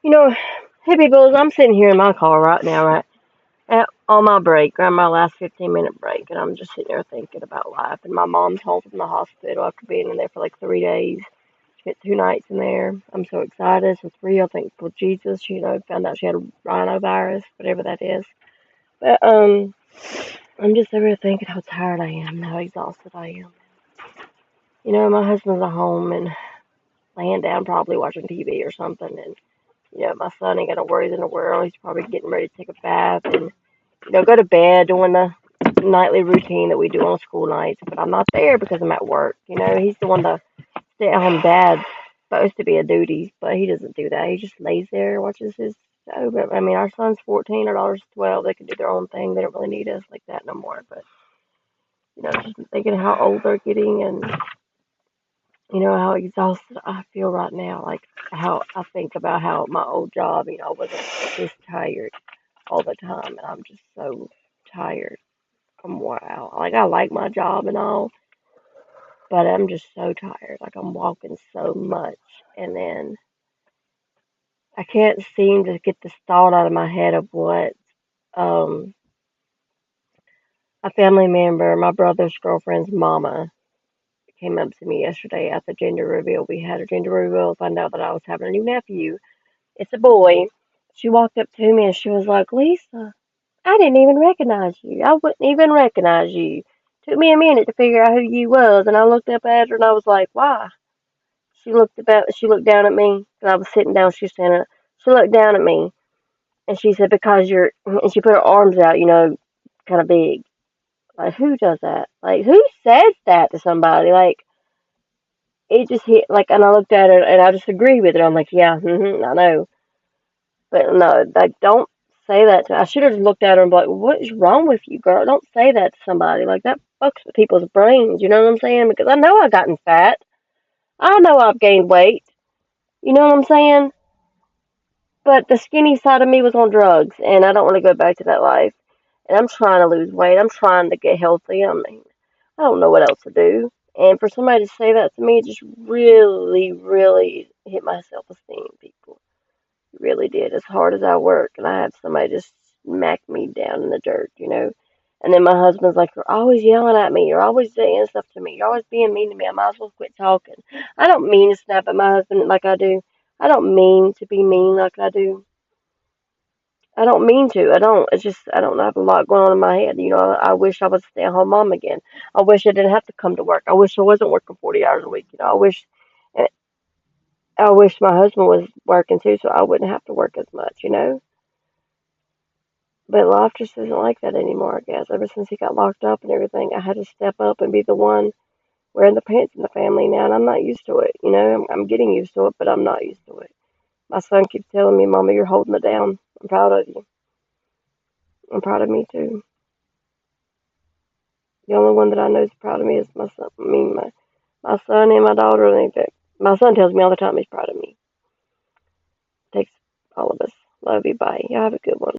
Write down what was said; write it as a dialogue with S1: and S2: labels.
S1: You know, hey people, I'm sitting here in my car right now, right on my break, on my last 15-minute break, and I'm just sitting there thinking about life. And my mom's home from the hospital after being in there for like 3 days. She spent 2 nights in there. I'm so excited. So it's real. Thankful Jesus. Found out she had rhinovirus, whatever that is. But I'm just over here thinking how tired I am, and how exhausted I am. My husband's at home and laying down, probably watching TV or something, and my son ain't got no worries in the world. He's probably getting ready to take a bath and, go to bed doing the nightly routine that we do on school nights. But I'm not there because I'm at work. He's the one, the stay at home dad, supposed to be a duty, but he doesn't do that. He just lays there, watches his show. But I mean, our son's 14, our daughter's 12. They can do their own thing. They don't really need us like that no more. But, just thinking how old they're getting and, how exhausted I feel right now. Like how I think about how my old job, I wasn't this tired all the time, and I'm just so tired. I'm wore out. Like I like my job and all, but I'm just so tired. Like I'm walking so much, and then I can't seem to get this thought out of my head of what um a family member, my brother's girlfriend's mama, came up to me yesterday at the gender reveal. We had a gender reveal. Found out that I was having a new nephew. It's a boy. She walked up to me and she was like, "Lisa, I didn't even recognize you. I wouldn't even recognize you. Took me a minute to figure out who you was, and I looked up at her and I was like, why?" She looked down at me because I was sitting down. She was standing up. She looked down at me and she said, "Because you're," and she put her arms out, kind of big. Like who does that? Like who says that to somebody? Like it just hit. Like, and I looked at her and I just agreed with her. I'm like, yeah, I know, but no, like don't say that to. I should have just looked at her and be like, "What is wrong with you, girl? Don't say that to somebody. Like that fucks with people's brains." You know what I'm saying? Because I know I've gotten fat. I know I've gained weight. You know what I'm saying? But the skinny side of me was on drugs, and I don't want to go back to that life. And I'm trying to lose weight. I'm trying to get healthy. I mean, I don't know what else to do. And for somebody to say that to me, it just really, really hit my self-esteem, people. It really did. As hard as I work, and I had somebody just smack me down in the dirt. And then my husband's like, "You're always yelling at me. You're always saying stuff to me. You're always being mean to me. I might as well quit talking." I don't mean to snap at my husband like I do. I don't mean to be mean like I do. I don't mean to. I don't. It's just I don't have a lot going on in my head. I wish I was a stay-at-home mom again. I wish I didn't have to come to work. I wish I wasn't working 40 hours a week. I wish my husband was working too, so I wouldn't have to work as much. But life just isn't like that anymore, I guess. Ever since he got locked up and everything, I had to step up and be the one wearing the pants in the family now, and I'm not used to it. I'm getting used to it, but I'm not used to it. My son keeps telling me, "Mama, you're holding it down. I'm proud of you." I'm proud of me too. The only one that I know is proud of me is my son. I mean, my son and my daughter. My son tells me all the time he's proud of me. Takes all of us. Love you. Bye. Y'all have a good one.